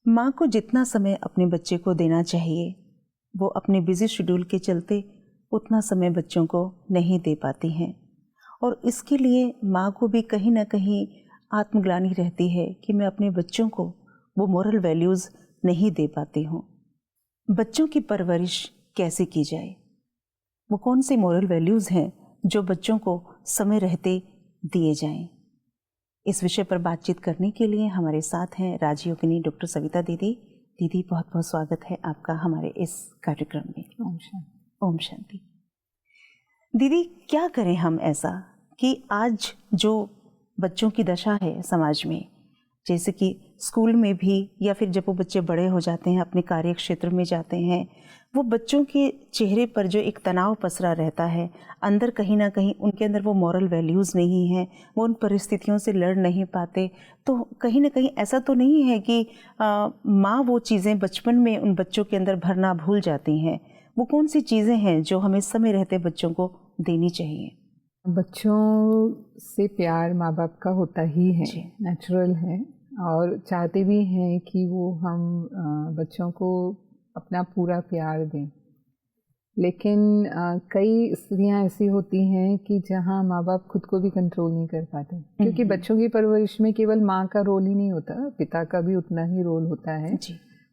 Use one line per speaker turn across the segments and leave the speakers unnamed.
माँ को जितना समय अपने बच्चे को देना चाहिए वो अपने बिजी शेड्यूल के चलते उतना समय बच्चों को नहीं दे पाती हैं, और इसके लिए माँ को भी कहीं ना कहीं आत्मग्लानि रहती है कि मैं अपने बच्चों को वो मोरल वैल्यूज़ नहीं दे पाती हूँ। बच्चों की परवरिश कैसे की जाए, वो कौन से मोरल वैल्यूज़ हैं जो बच्चों को समय रहते दिए जाएं। इस विषय पर बातचीत करने के लिए हमारे साथ हैं राजयोगिनी डॉक्टर सविता दीदी। दीदी, बहुत बहुत स्वागत है आपका हमारे इस कार्यक्रम में।
ओम शांति।
ओम शांति। दीदी, क्या करें हम ऐसा कि आज जो बच्चों की दशा है समाज में, जैसे कि स्कूल में भी या फिर जब वो बच्चे बड़े हो जाते हैं, अपने कार्य क्षेत्र में जाते हैं, वो बच्चों के चेहरे पर जो एक तनाव पसरा रहता है, अंदर कहीं ना कहीं उनके अंदर वो मॉरल वैल्यूज़ नहीं हैं, वो उन परिस्थितियों से लड़ नहीं पाते। तो कहीं ना कहीं ऐसा तो नहीं है कि माँ वो चीज़ें बचपन में उन बच्चों के अंदर भरना भूल जाती हैं। वो कौन सी चीज़ें हैं जो हमें समय रहते बच्चों को देनी चाहिए?
बच्चों से प्यार माँ बाप का होता ही है, नेचुरल है, और चाहते भी हैं कि वो हम बच्चों को अपना पूरा प्यार दें। लेकिन कई स्त्रियां ऐसी होती हैं कि जहाँ माँ बाप खुद को भी कंट्रोल नहीं कर पाते, क्योंकि बच्चों की परवरिश में केवल माँ का रोल ही नहीं होता, पिता का भी उतना ही रोल होता है।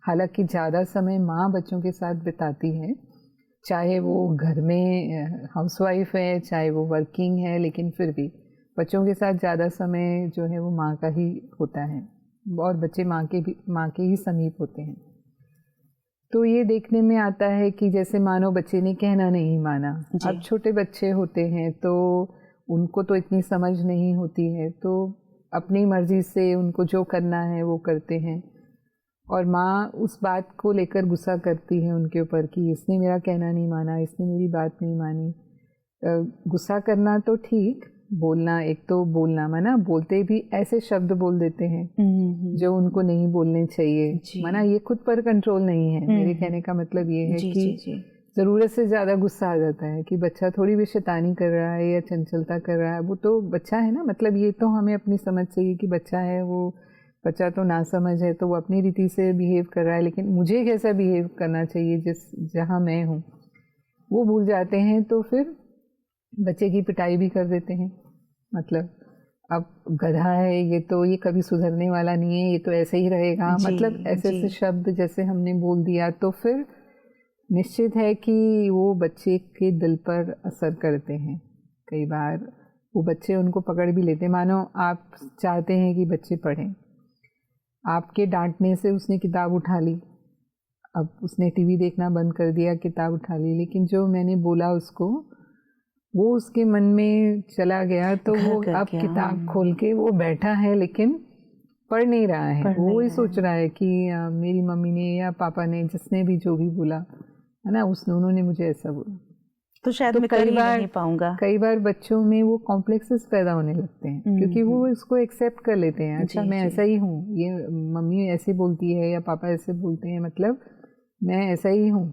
हालांकि ज़्यादा समय माँ बच्चों के साथ बिताती है, चाहे वो घर में हाउसवाइफ है, चाहे वो वर्किंग है, लेकिन फिर भी बच्चों के साथ ज़्यादा समय जो है वो माँ का ही होता है, और बच्चे माँ के ही समीप होते हैं। तो ये देखने में आता है कि जैसे मानो बच्चे ने कहना नहीं माना। अब छोटे बच्चे होते हैं तो उनको तो इतनी समझ नहीं होती है, तो अपनी मर्जी से उनको जो करना है वो करते हैं, और माँ उस बात को लेकर गुस्सा करती है उनके ऊपर कि इसने मेरा कहना नहीं माना, इसने मेरी बात नहीं मानी। गुस्सा करना तो ठीक, बोलना, एक तो बोलना मना, बोलते भी ऐसे शब्द बोल देते हैं जो उनको नहीं बोलने चाहिए। मना ये खुद पर कंट्रोल नहीं है। मेरे कहने का मतलब ये है कि ज़रूरत से ज़्यादा गुस्सा आ जाता है कि बच्चा थोड़ी भी शैतानी कर रहा है या चंचलता कर रहा है, वो तो बच्चा है ना, मतलब ये तो हमें अपनी समझ चाहिए कि बच्चा है, वो बच्चा तो ना समझ है, तो वो अपनी रीति से बिहेव कर रहा है, लेकिन मुझे कैसा बिहेव करना चाहिए जहाँ मैं हूँ वो भूल जाते हैं। तो फिर बच्चे की पिटाई भी कर देते हैं। मतलब अब गधा है ये, तो ये कभी सुधरने वाला नहीं है, ये तो ऐसे ही रहेगा, मतलब ऐसे ऐसे शब्द जैसे हमने बोल दिया, तो फिर निश्चित है कि वो बच्चे के दिल पर असर करते हैं। कई बार वो बच्चे उनको पकड़ भी लेते हैं। मानो आप चाहते हैं कि बच्चे पढ़ें, आपके डांटने से उसने किताब उठा ली, अब उसने टीवी देखना बंद कर दिया, किताब उठा ली, लेकिन जो मैंने बोला उसको वो उसके मन में चला गया, तो वो अब किताब खोल के वो बैठा है लेकिन पढ़ नहीं रहा है। वो ही सोच रहा है कि मेरी मम्मी ने या पापा ने, जिसने भी जो भी बोला है ना, उन्होंने मुझे ऐसा बोला,
तो शायद मैं कर ही नहीं पाऊंगा।
कई बार बच्चों में वो कॉम्प्लेक्सेस पैदा होने लगते हैं, क्योंकि वो इसको एक्सेप्ट कर लेते हैं। अच्छा, मैं ऐसा ही हूँ, ये मम्मी ऐसे बोलती है या पापा ऐसे बोलते हैं, मतलब मैं ऐसा ही हूँ,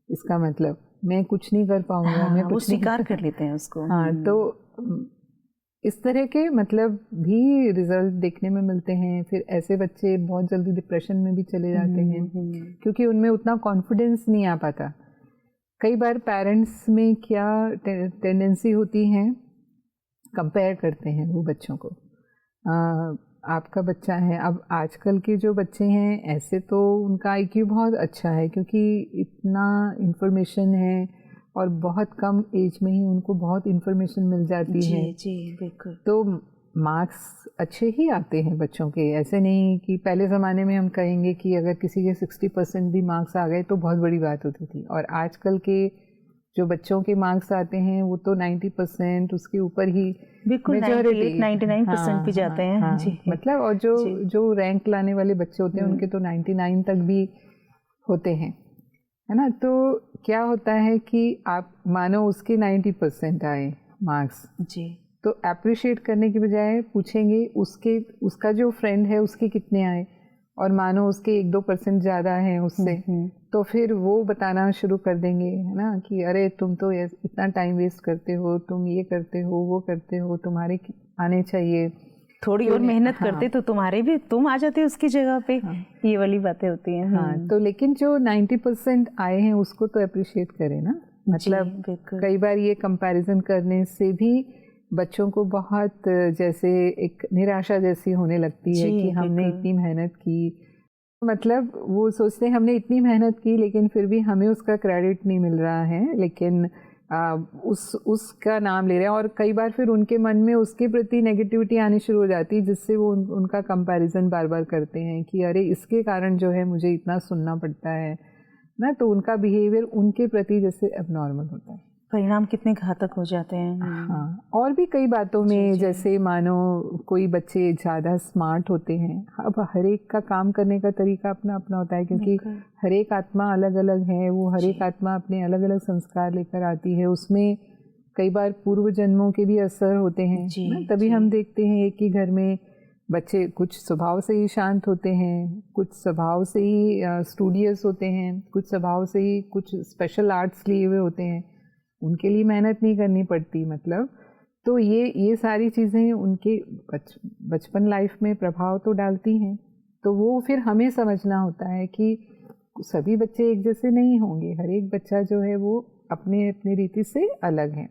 इसका मतलब मैं कुछ नहीं कर पाऊंगा। मैं कुछ
स्वीकार कर लेते हैं उसको।
हाँ, तो इस तरह के मतलब भी रिजल्ट देखने में मिलते हैं। फिर ऐसे बच्चे बहुत जल्दी डिप्रेशन में भी चले जाते हैं, क्योंकि उनमें उतना कॉन्फिडेंस नहीं आ पाता। कई बार पेरेंट्स में क्या टेंडेंसी होती है, कंपेयर करते हैं वो बच्चों को। आपका बच्चा है, अब आजकल के जो बच्चे हैं ऐसे तो उनका आईक्यू बहुत अच्छा है, क्योंकि इतना इन्फॉर्मेशन है और बहुत कम एज में ही उनको बहुत इन्फॉर्मेशन मिल जाती है।
जी बिल्कुल।
तो मार्क्स अच्छे ही आते हैं बच्चों के। ऐसे नहीं कि पहले ज़माने में हम कहेंगे कि अगर किसी के 60% भी मार्क्स आ गए तो बहुत बड़ी बात होती थी, और आजकल के जो बच्चों के मार्क्स आते हैं वो तो 90%, उसके ऊपर ही
मेजॉरिटी 99% भी जाते हैं।
हाँ, जी। मतलब और जो रैंक लाने वाले बच्चे होते हैं उनके तो 99 तक भी होते हैं, है ना। तो क्या होता है कि आप मानो उसके 90% आए मार्क्स जी, तो अप्रिशिएट करने की बजाय पूछेंगे उसका जो फ्रेंड है उसके कितने आए, और मानो उसके 1-2% ज़्यादा हैं उससे, तो फिर वो बताना शुरू कर देंगे, है ना, कि अरे तुम तो इतना टाइम वेस्ट करते हो, तुम ये करते हो, वो करते हो, तुम्हारे आने चाहिए।
थोड़ी और मेहनत करते तो तुम्हारे भी तुम आ जाते उसकी जगह पे। ये वाली बातें होती हैं।
हाँ, तो लेकिन जो 90% आए हैं उसको तो अप्रिशिएट करें ना। मतलब कई बार ये कंपैरिजन करने से भी बच्चों को बहुत जैसे एक निराशा जैसी होने लगती है कि हमने इतनी मेहनत की, मतलब वो सोचते हैं हमने इतनी मेहनत की लेकिन फिर भी हमें उसका क्रेडिट नहीं मिल रहा है, लेकिन उसका नाम ले रहे हैं। और कई बार फिर उनके मन में उसके प्रति नेगेटिविटी आनी शुरू हो जाती है, जिससे वो उनका कंपैरिजन बार बार करते हैं कि अरे इसके कारण जो है मुझे इतना सुनना पड़ता है ना। तो उनका बिहेवियर उनके प्रति जैसे एबनॉर्मल होता है।
परिणाम कितने घातक हो जाते हैं।
हाँ, और भी कई बातों में जैसे मानो कोई बच्चे ज़्यादा स्मार्ट होते हैं। अब हर एक का काम करने का तरीका अपना अपना होता है, क्योंकि हर एक आत्मा अलग अलग है। वो हर एक आत्मा अपने अलग अलग संस्कार लेकर आती है, उसमें कई बार पूर्व जन्मों के भी असर होते हैं ना। तभी हम देखते हैं कि घर में बच्चे कुछ स्वभाव से ही शांत होते हैं, कुछ स्वभाव से ही स्टूडियस होते हैं, कुछ स्वभाव से ही कुछ स्पेशल आर्ट्स लिए हुए होते हैं, उनके लिए मेहनत नहीं करनी पड़ती। मतलब तो ये सारी चीज़ें उनके बचपन लाइफ में प्रभाव तो डालती हैं। तो वो फिर हमें समझना होता है कि सभी बच्चे एक जैसे नहीं होंगे, हर एक बच्चा जो है वो अपने अपने रीति से अलग है।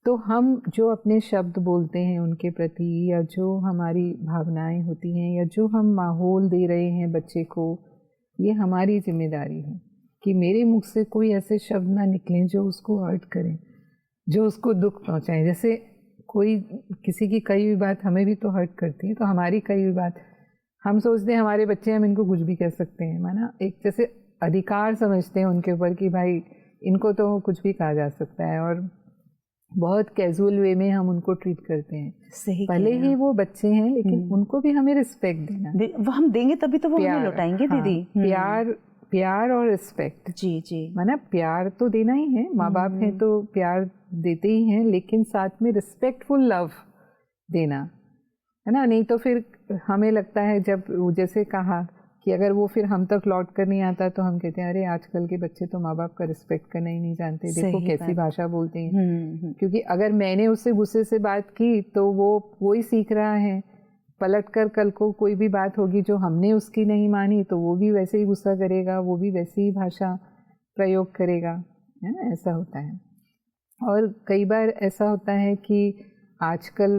तो हम जो अपने शब्द बोलते हैं उनके प्रति, या जो हमारी भावनाएं होती हैं, या जो हम माहौल दे रहे हैं बच्चे को, ये हमारी जिम्मेदारी है कि मेरे मुख से कोई ऐसे शब्द ना निकलें जो उसको हर्ट करें, जो उसको दुख पहुंचाएं। जैसे कोई किसी की कई हुई बात हमें भी तो हर्ट करती है, तो हमारी कई हुई बात हम सोचते हैं हमारे बच्चे, हम इनको कुछ भी कह सकते हैं, माना एक जैसे अधिकार समझते हैं उनके ऊपर कि भाई इनको तो कुछ भी कहा जा सकता है, और बहुत कैजुअल वे में हम उनको ट्रीट करते हैं।
सही,
भले ही वो बच्चे हैं लेकिन उनको भी हमें रिस्पेक्ट देना।
वो हम देंगे तभी तो वो हमें लौटाएंगे। दीदी
प्यार और रिस्पेक्ट।
जी
माना प्यार तो देना ही है, माँ बाप हैं तो प्यार देते ही हैं, लेकिन साथ में रिस्पेक्टफुल लव देना है ना। नहीं तो फिर हमें लगता है, जब जैसे कहा कि अगर वो फिर हम तक लौट कर नहीं आता तो हम कहते हैं अरे आजकल के बच्चे तो माँ बाप का रिस्पेक्ट करना ही नहीं जानते, देखो कैसी भाषा बोलते हैं। क्योंकि अगर मैंने उससे गुस्से से बात की तो वो ही सीख रहा है, पलट कर कल को कोई भी बात होगी जो हमने उसकी नहीं मानी तो वो भी वैसे ही गुस्सा करेगा, वो भी वैसी ही भाषा प्रयोग करेगा, है ना। ऐसा होता है। और कई बार ऐसा होता है कि आजकल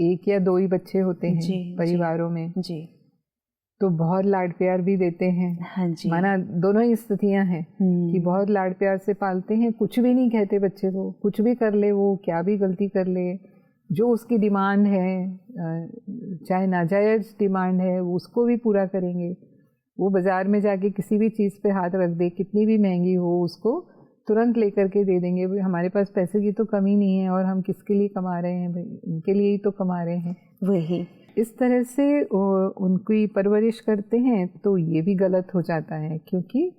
एक या दो ही बच्चे होते हैं परिवारों में, तो बहुत लाड प्यार भी देते हैं।
हाँ जी।
माना दोनों ही स्थितियां हैं कि बहुत लाड प्यार से पालते हैं, कुछ भी नहीं कहते बच्चे को, कुछ भी कर ले, वो क्या भी गलती कर ले, जो उसकी डिमांड है, चाहे नाजायज डिमांड है, उसको भी पूरा करेंगे। वो बाज़ार में जाके किसी भी चीज़ पे हाथ रख दे, कितनी भी महंगी हो, उसको तुरंत लेकर के दे देंगे। हमारे पास पैसे की तो कमी नहीं है, और हम किसके लिए कमा रहे हैं, भाई इनके लिए ही तो कमा रहे हैं।
वही
इस तरह से उनकी परवरिश करते हैं तो ये भी गलत हो जाता है, क्योंकि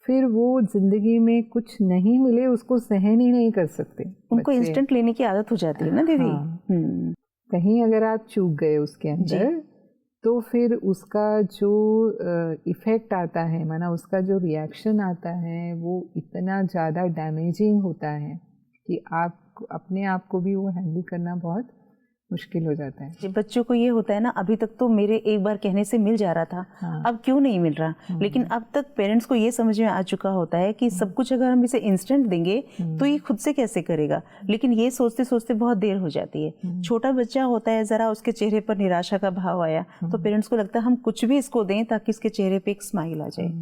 फिर वो जिंदगी में कुछ नहीं मिले उसको सहन ही नहीं कर सकते।
उनको इंस्टेंट लेने की आदत हो जाती है ना दीदी।
हाँ। कहीं अगर आप चूक गए उसके अंदर तो फिर उसका जो इफ़ेक्ट आता है, माना उसका जो रिएक्शन आता है, वो इतना ज़्यादा डैमेजिंग होता है कि आप अपने आप को भी वो हैंडल करना बहुत मुश्किल हो जाता है।
बच्चों को ये होता है ना, अभी तक तो मेरे एक बार कहने से मिल जा रहा था, अब क्यों नहीं मिल रहा। लेकिन अब तक पेरेंट्स को ये समझ में आ चुका होता है कि सब कुछ अगर हम इसे इंस्टेंट देंगे तो ये खुद से कैसे करेगा। लेकिन ये सोचते सोचते बहुत देर हो जाती है। छोटा बच्चा होता है, ज़रा उसके चेहरे पर निराशा का भाव आया तो पेरेंट्स को लगता है हम कुछ भी इसको दें ताकि इसके चेहरे पर एक स्माइल आ जाए।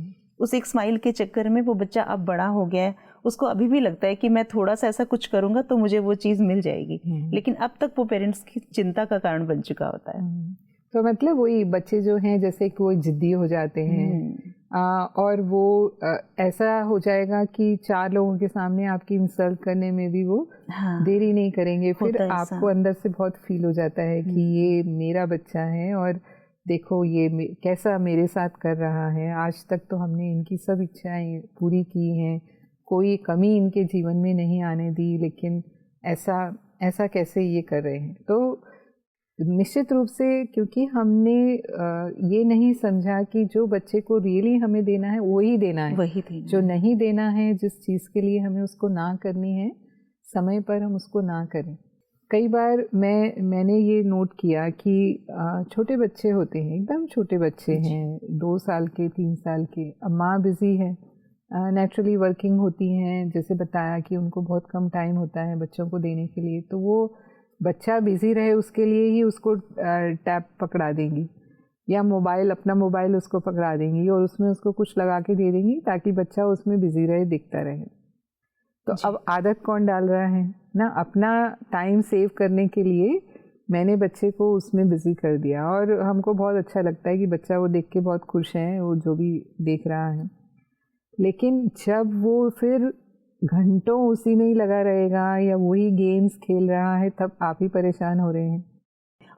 उस एक स्माइल के चक्कर में वो बच्चा अब बड़ा हो गया है, उसको अभी भी लगता है कि मैं थोड़ा सा ऐसा कुछ करूंगा तो मुझे वो चीज़ मिल जाएगी। लेकिन अब तक वो पेरेंट्स की चिंता का कारण बन चुका होता है।
तो मतलब वही बच्चे जो हैं जैसे कि वो जिद्दी हो जाते हैं, और वो ऐसा हो जाएगा कि 4 लोगों के सामने आपकी इंसल्ट करने में भी वो देरी नहीं करेंगे। फिर आपको अंदर से बहुत फील हो जाता है कि ये मेरा बच्चा है और देखो ये कैसा मेरे साथ कर रहा है। आज तक तो हमने इनकी सब इच्छाएं पूरी की हैं, कोई कमी इनके जीवन में नहीं आने दी, लेकिन ऐसा कैसे ये कर रहे हैं। तो निश्चित रूप से क्योंकि हमने ये नहीं समझा कि जो बच्चे को रियली हमें देना है वही देना है, जो नहीं देना है, जिस चीज़ के लिए हमें उसको ना करनी है, समय पर हम उसको ना करें। कई बार मैंने ये नोट किया कि छोटे बच्चे होते हैं, एकदम छोटे बच्चे हैं, 2 साल के, 3 साल के, अब माँ बिजी है, नेचुरली वर्किंग होती हैं, जैसे बताया कि उनको बहुत कम टाइम होता है बच्चों को देने के लिए, तो वो बच्चा बिजी रहे उसके लिए ही उसको टैब पकड़ा देंगी या अपना मोबाइल उसको पकड़ा देंगी और उसमें उसको कुछ लगा के दे देंगी ताकि बच्चा उसमें बिजी रहे, दिखता रहे। तो अब आदत कौन डाल रहा है ना, अपना टाइम सेव करने के लिए मैंने बच्चे को उसमें बिजी कर दिया और हमको बहुत अच्छा लगता है कि बच्चा वो देख के बहुत खुश है, वो जो भी देख रहा है। लेकिन जब वो फिर घंटों उसी में ही लगा रहेगा या वही गेम्स खेल रहा है, तब आप ही परेशान हो रहे हैं।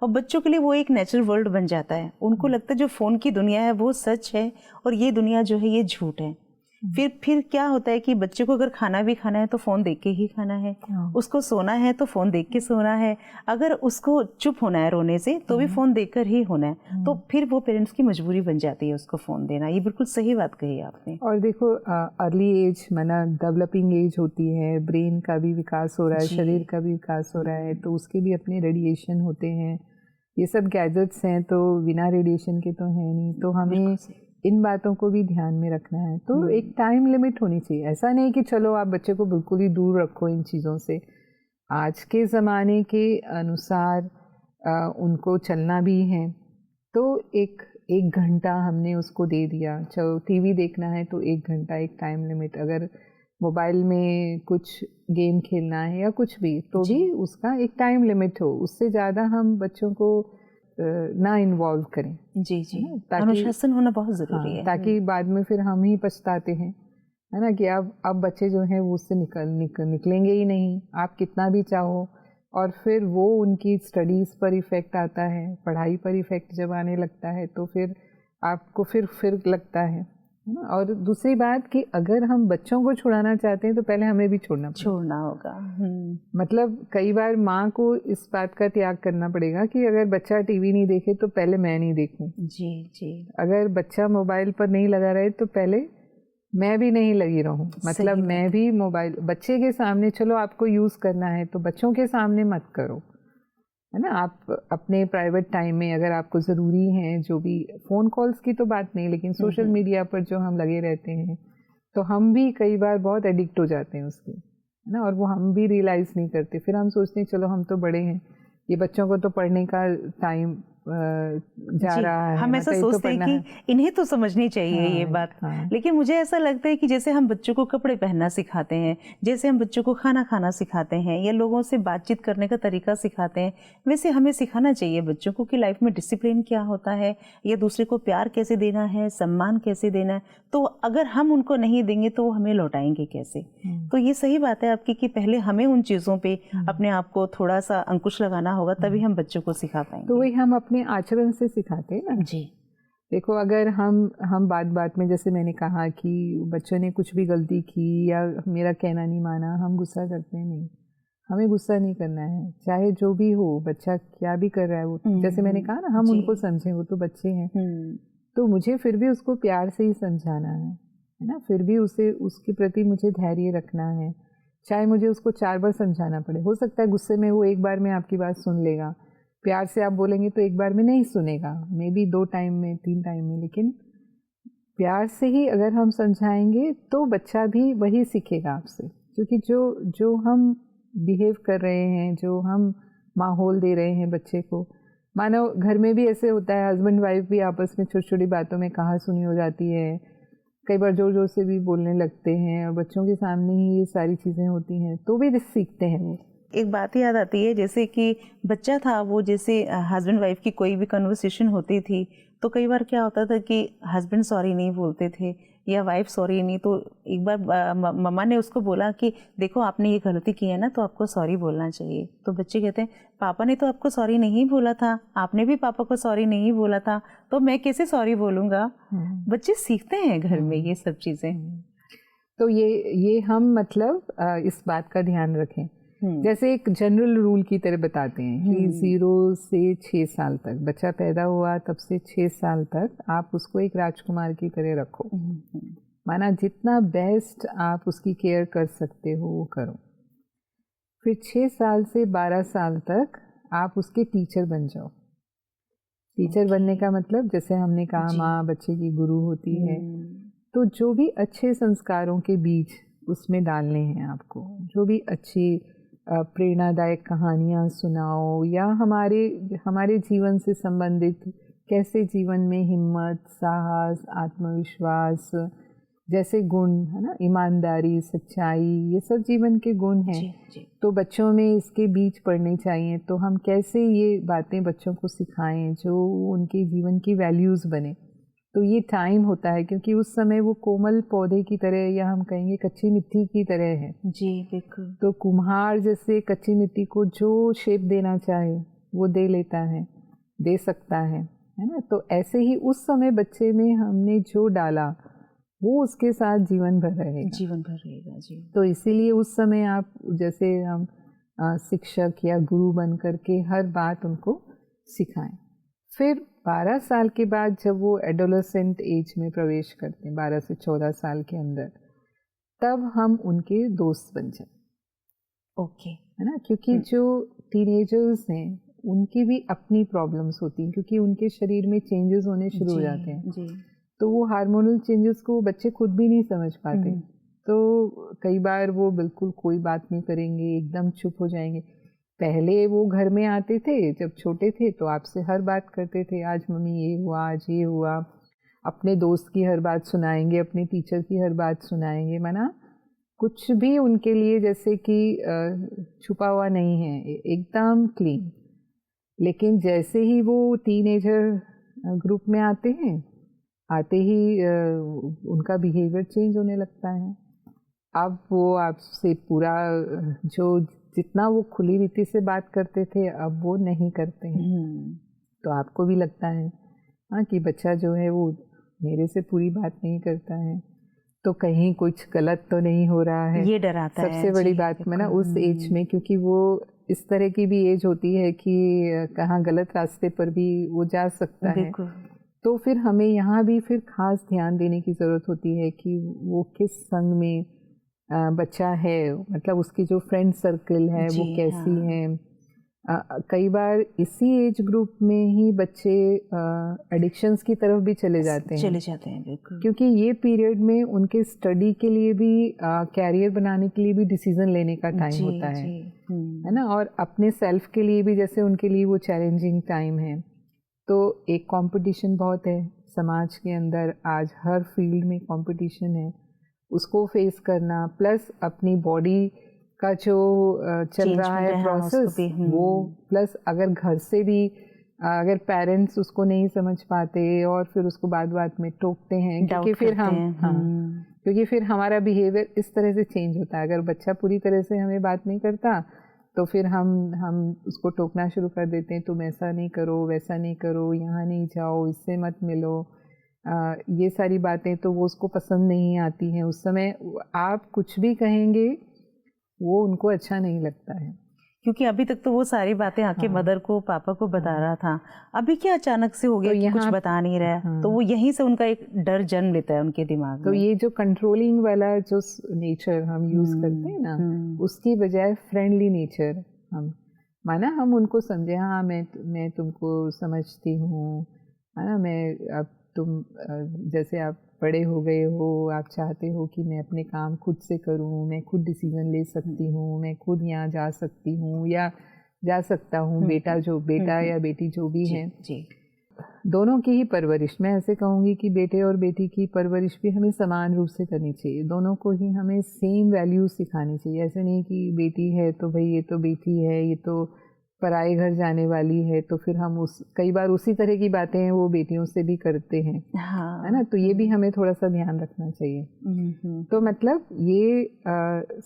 और बच्चों के लिए वो एक नेचुरल वर्ल्ड बन जाता है, उनको लगता है जो फ़ोन की दुनिया है वो सच है और ये दुनिया जो है ये झूठ है। फिर क्या होता है कि बच्चे को अगर खाना भी खाना है तो फ़ोन देख के ही खाना है, उसको सोना है तो फ़ोन देख के सोना है, अगर उसको चुप होना है रोने से तो भी फ़ोन देखकर ही होना है। तो फिर वो पेरेंट्स की मजबूरी बन जाती है उसको फ़ोन देना। ये बिल्कुल सही बात कही आपने।
और देखो अर्ली एज माना डेवलपिंग एज होती है, ब्रेन का भी विकास हो रहा है, शरीर का भी विकास हो रहा है, तो उसके भी अपने रेडिएशन होते हैं। ये सब गैजेट्स हैं तो बिना रेडिएशन के तो है नहीं, तो हमें इन बातों को भी ध्यान में रखना है। तो एक टाइम लिमिट होनी चाहिए, ऐसा नहीं कि चलो आप बच्चे को बिल्कुल ही दूर रखो इन चीज़ों से। आज के ज़माने के अनुसार उनको चलना भी है, तो एक घंटा हमने उसको दे दिया, चलो टीवी देखना है तो 1 घंटा, एक टाइम लिमिट। अगर मोबाइल में कुछ गेम खेलना है या कुछ भी, तो भी उसका एक टाइम लिमिट हो, उससे ज़्यादा हम बच्चों को ना इन्वॉल्व करें।
जी, अनुशासन होना बहुत ज़रूरी है,
ताकि बाद में फिर हम ही पछताते हैं, है ना, कि अब बच्चे जो हैं वो उससे निकलेंगे ही नहीं, आप कितना भी चाहो। और फिर वो उनकी स्टडीज़ पर इफ़ेक्ट आता है, पढ़ाई पर इफ़ेक्ट जब आने लगता है तो फिर आपको फिर लगता है। और दूसरी बात कि अगर हम बच्चों को छुड़ाना चाहते हैं तो पहले हमें भी छोड़ना
होगा।
मतलब कई बार माँ को इस बात का त्याग करना पड़ेगा कि अगर बच्चा टीवी नहीं देखे तो पहले मैं नहीं देखूं।
जी।
अगर बच्चा मोबाइल पर नहीं लगा रहे तो पहले मैं भी नहीं लगी रहूं। मतलब मैं भी मोबाइल बच्चे के सामने, चलो आपको यूज़ करना है तो बच्चों के सामने मत करो, है ना। आप अपने प्राइवेट टाइम में अगर आपको ज़रूरी है, जो भी फ़ोन कॉल्स की तो बात नहीं, लेकिन सोशल मीडिया पर जो हम लगे रहते हैं तो हम भी कई बार बहुत एडिक्ट हो जाते हैं उसके, है ना, और वो हम भी रियलाइज़ नहीं करते। फिर हम सोचते हैं चलो हम तो बड़े हैं, ये बच्चों को तो पढ़ने का टाइम जा रहा है,
हम ऐसा सोचते हैं कि इन्हें तो समझनी चाहिए ये बात। लेकिन मुझे ऐसा लगता है कि जैसे हम बच्चों को कपड़े पहनना सिखाते हैं, जैसे हम बच्चों को खाना खाना सिखाते हैं या लोगों से बातचीत करने का तरीका सिखाते हैं, वैसे हमें सिखाना चाहिए बच्चों को कि लाइफ में डिसिप्लिन क्या होता है या दूसरे को प्यार कैसे देना है, सम्मान कैसे देना है। तो अगर हम उनको नहीं देंगे तो वो हमें लौटाएंगे कैसे। तो ये सही बात है आपकी कि पहले हमें उन चीज़ों पे अपने आप को थोड़ा सा अंकुश लगाना होगा, तभी हम बच्चों को सिखा पाएंगे।
तो वही हम अपने आचरण से सिखाते हैं ना।
जी
देखो, अगर हम बात में, जैसे मैंने कहा कि बच्चों ने कुछ भी गलती की या मेरा कहना नहीं माना, हम गुस्सा करते हैं नहीं, हमें गुस्सा नहीं करना है, चाहे जो भी हो, बच्चा क्या भी कर रहा है वो, जैसे मैंने कहा ना, हम उनको समझें, वो तो बच्चे हैं, तो मुझे फिर भी उसको प्यार से ही समझाना है ना, फिर भी उसके प्रति मुझे धैर्य रखना है, चाहे मुझे उसको 4 बार समझाना पड़े। हो सकता है गुस्से में वो 1 बार में आपकी बात सुन लेगा, प्यार से आप बोलेंगे तो 1 बार में नहीं सुनेगा, मे बी 2 टाइम में, 3 टाइम में, लेकिन प्यार से ही अगर हम समझाएंगे तो बच्चा भी वही सीखेगा आपसे। क्योंकि जो हम बिहेव कर रहे हैं, जो हम माहौल दे रहे हैं बच्चे को, मानो घर में भी ऐसे होता है, हस्बैंड वाइफ भी आपस में छोटी छोटी बातों में कहा सुनी हो जाती है, कई बार जोर जोर से भी बोलने लगते हैं और बच्चों के सामने ही ये सारी चीज़ें होती हैं, तो भी सीखते हैं वो।
एक बात याद आती है, जैसे कि बच्चा था वो, जैसे हस्बैंड वाइफ की कोई भी कन्वर्सेशन होती थी तो कई बार क्या होता था कि हस्बैंड सॉरी नहीं बोलते थे या वाइफ सॉरी नहीं, तो एक बार मम्मा ने उसको बोला कि देखो आपने ये गलती की है ना, तो आपको सॉरी बोलना चाहिए। तो बच्चे कहते हैं पापा ने तो आपको सॉरी नहीं बोला था, आपने भी पापा को सॉरी नहीं बोला था, तो मैं कैसे सॉरी बोलूँगा। बच्चे सीखते हैं घर में ये सब चीज़ें।
तो ये हम मतलब इस बात का ध्यान रखें, जैसे एक जनरल रूल की तरह बताते हैं कि 0 से 6 साल तक, बच्चा पैदा हुआ तब से 6 साल तक आप उसको एक राजकुमार की तरह रखो। माना जितना बेस्ट आप उसकी केयर कर सकते हो वो करो। फिर 6 साल से 12 साल तक आप उसके टीचर बन जाओ। टीचर बनने का मतलब जैसे हमने कहा माँ बच्चे की गुरु होती है, तो जो भी अच्छे संस्कारों के बीज उसमें डालने हैं आपको, जो भी अच्छी प्रेरणादायक कहानियाँ सुनाओ या हमारे जीवन से संबंधित कैसे जीवन में हिम्मत, साहस, आत्मविश्वास जैसे गुण है ना, ईमानदारी, सच्चाई, ये सब जीवन के गुण हैं।
जी।
तो बच्चों में इसके बीज पड़ने चाहिए। तो हम कैसे ये बातें बच्चों को सिखाएं जो उनके जीवन की वैल्यूज़ बने। तो ये टाइम होता है क्योंकि उस समय वो कोमल पौधे की तरह या हम कहेंगे कच्ची मिट्टी की तरह है।
जी बिल्कुल।
तो कुम्हार जैसे कच्ची मिट्टी को जो शेप देना चाहे वो दे लेता है, दे सकता है ना। तो ऐसे ही उस समय बच्चे में हमने जो डाला वो उसके साथ जीवन भर रहेगा।
जीवन भर रहेगा जी।
तो इसीलिए उस समय आप जैसे हम शिक्षक या गुरु बन करके हर बात उनको सिखाएं। फिर 12 साल के बाद जब वो एडोलेसेंट एज में प्रवेश करते हैं, 12 से 14 साल के अंदर, तब हम उनके दोस्त बन जाए।
ओके।
है ना, क्योंकि जो टीनेजर्स हैं उनकी भी अपनी प्रॉब्लम्स होती हैं क्योंकि उनके शरीर में चेंजेस होने शुरू हो जाते हैं।
जी।
तो वो हार्मोनल चेंजेस को बच्चे खुद भी नहीं समझ पाते। तो कई बार वो बिल्कुल कोई बात नहीं करेंगे, एकदम चुप हो जाएंगे। पहले वो घर में आते थे जब छोटे थे तो आपसे हर बात करते थे, आज मम्मी ये हुआ, आज ये हुआ। अपने दोस्त की हर बात सुनाएंगे, अपने टीचर की हर बात सुनाएंगे, माना कुछ भी उनके लिए जैसे कि छुपा हुआ नहीं है, एकदम क्लीन। लेकिन जैसे ही वो टीनेजर ग्रुप में आते ही उनका बिहेवियर चेंज होने लगता है। अब वो आपसे पूरा जितना वो खुली रीति से बात करते थे अब वो नहीं करते हैं। तो आपको भी लगता है हाँ कि बच्चा जो है वो मेरे से पूरी बात नहीं करता है, तो कहीं कुछ गलत तो नहीं हो रहा है।
ये डर आता है।
सबसे बड़ी बात मैं ना उस एज में, क्योंकि वो इस तरह की भी एज होती है कि कहाँ गलत रास्ते पर भी वो जा सकता है। तो फिर हमें यहाँ भी फिर खास ध्यान देने की ज़रूरत होती है कि वो किस संग में बच्चा है, मतलब उसकी जो फ्रेंड सर्कल है वो कैसी है। कई बार इसी एज ग्रुप में ही बच्चे एडिक्शंस की तरफ भी चले जाते हैं।
बिल्कुल।
क्योंकि ये पीरियड में उनके स्टडी के लिए भी कैरियर बनाने के लिए भी डिसीजन लेने का टाइम होता है ना, और अपने सेल्फ के लिए भी जैसे उनके लिए वो चैलेंजिंग टाइम है। तो एक कंपटीशन बहुत है समाज के अंदर, आज हर फील्ड में कंपटीशन है, उसको फेस करना, प्लस अपनी बॉडी का जो चल रहा है प्रोसेस वो, प्लस अगर घर से भी अगर पेरेंट्स उसको नहीं समझ पाते और फिर उसको बात में टोकते हैं क्योंकि फिर क्योंकि फिर हमारा बिहेवियर इस तरह से चेंज होता है। अगर बच्चा पूरी तरह से हमें बात नहीं करता तो फिर हम उसको टोकना शुरू कर देते हैं, तुम ऐसा नहीं करो, वैसा नहीं करो, यहाँ नहीं जाओ, इससे मत मिलो, ये सारी बातें तो वो उसको पसंद नहीं आती हैं। उस समय आप कुछ भी कहेंगे वो उनको अच्छा नहीं लगता है,
क्योंकि अभी तक तो वो सारी बातें आके मदर को, पापा को बता रहा था। अभी क्या अचानक से हो गया तो कि कुछ बता नहीं रहा तो वो यहीं से उनका एक डर जन्म लेता है उनके दिमाग में।
तो ये जो कंट्रोलिंग वाला जो नेचर हम यूज करते हैं ना, उसकी बजाय फ्रेंडली नेचर माना हम उनको समझे, हाँ मैं तुमको समझती हूँ, है ना, मैं अब तुम जैसे आप बड़े हो गए हो, आप चाहते हो कि मैं अपने काम खुद से करूं, मैं खुद डिसीजन ले सकती हूँ, मैं खुद यहाँ जा सकती हूँ या जा सकता हूँ। बेटा या बेटी जो भी है, दोनों की ही परवरिश, मैं ऐसे कहूँगी कि बेटे और बेटी की परवरिश भी हमें समान रूप से करनी चाहिए। दोनों को ही हमें सेम वैल्यूज सिखानी चाहिए। ऐसे नहीं कि बेटी है तो भाई ये तो बेटी है, ये तो पराए घर जाने वाली है, तो फिर हम कई बार उसी तरह की बातें हैं वो बेटियों से भी करते हैं, है ना। तो ये भी हमें थोड़ा सा ध्यान रखना चाहिए। तो मतलब ये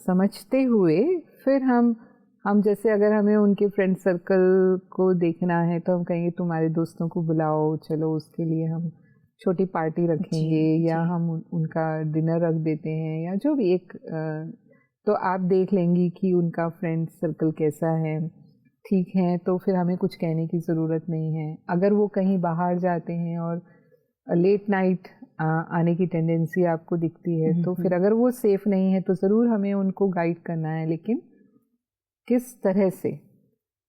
समझते हुए फिर हम जैसे अगर हमें उनके फ्रेंड सर्कल को देखना है तो हम कहेंगे तुम्हारे दोस्तों को बुलाओ, चलो उसके लिए हम छोटी पार्टी रखेंगे या हम उनका डिनर रख देते हैं या जो भी एक तो आप देख लेंगी कि उनका फ्रेंड सर्कल कैसा है, ठीक है, तो फिर हमें कुछ कहने की ज़रूरत नहीं है। अगर वो कहीं बाहर जाते हैं और लेट नाइट आने की टेंडेंसी आपको दिखती है तो फिर अगर वो सेफ़ नहीं है तो ज़रूर हमें उनको गाइड करना है, लेकिन किस तरह से,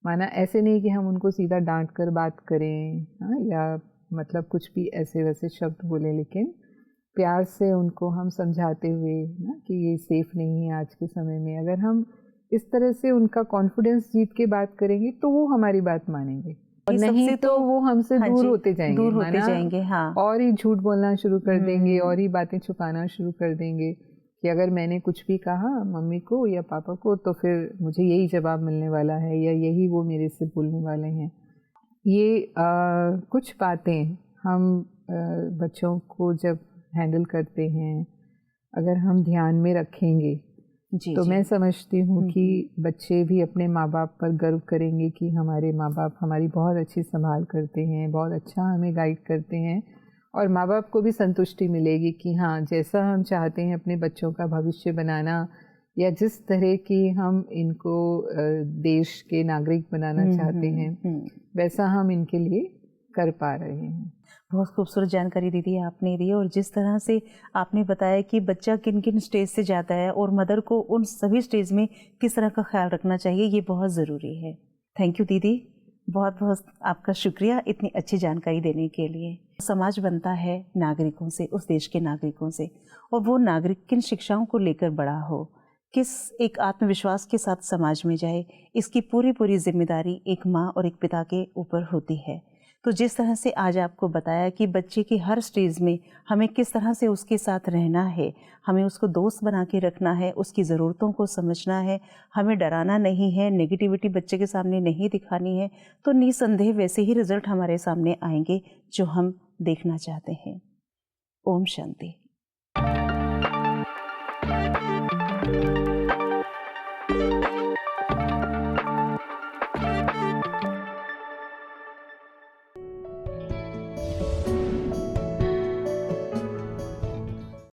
माना ऐसे नहीं कि हम उनको सीधा डांट कर बात करें, हाँ, या मतलब कुछ भी ऐसे वैसे शब्द बोले, लेकिन प्यार से उनको हम समझाते हुए ना कि ये सेफ नहीं है आज के समय में, अगर हम इस तरह से उनका कॉन्फिडेंस जीत के बात करेंगे तो वो हमारी बात मानेंगे, और नहीं तो वो हमसे
हाँ
दूर होते जाएंगे,
दूर होते जाएंगे, हाँ,
और ही झूठ बोलना शुरू कर देंगे, और ही बातें छुपाना शुरू कर देंगे कि अगर मैंने कुछ भी कहा मम्मी को या पापा को तो फिर मुझे यही जवाब मिलने वाला है, या यही वो मेरे से बोलने वाले हैं। ये कुछ बातें हम बच्चों को जब हैंडल करते हैं, अगर हम ध्यान में रखेंगे तो मैं समझती हूँ कि बच्चे भी अपने माँ बाप पर गर्व करेंगे कि हमारे माँ बाप हमारी बहुत अच्छी संभाल करते हैं, बहुत अच्छा हमें गाइड करते हैं, और माँ बाप को भी संतुष्टि मिलेगी कि हाँ, जैसा हम चाहते हैं अपने बच्चों का भविष्य बनाना, या जिस तरह की हम इनको देश के नागरिक बनाना चाहते हैं, वैसा हम इनके लिए कर पा रहे हैं।
बहुत खूबसूरत जानकारी दीदी आपने दी, और जिस तरह से आपने बताया कि बच्चा किन किन स्टेज से जाता है और मदर को उन सभी स्टेज में किस तरह का ख्याल रखना चाहिए, ये बहुत ज़रूरी है। थैंक यू दीदी, बहुत बहुत आपका शुक्रिया इतनी अच्छी जानकारी देने के लिए। समाज बनता है नागरिकों से, उस देश के नागरिकों से, और वो नागरिक किन शिक्षाओं को लेकर बड़ा हो, किस एक आत्मविश्वास के साथ समाज में जाए, इसकी पूरी जिम्मेदारी एक माँ और एक पिता के ऊपर होती है। तो जिस तरह से आज आपको बताया कि बच्चे की हर स्टेज में हमें किस तरह से उसके साथ रहना है, हमें उसको दोस्त बना के रखना है, उसकी ज़रूरतों को समझना है, हमें डराना नहीं है, नेगेटिविटी बच्चे के सामने नहीं दिखानी है, तो निसंदेह वैसे ही रिजल्ट हमारे सामने आएंगे जो हम देखना चाहते हैं। ओम शांति।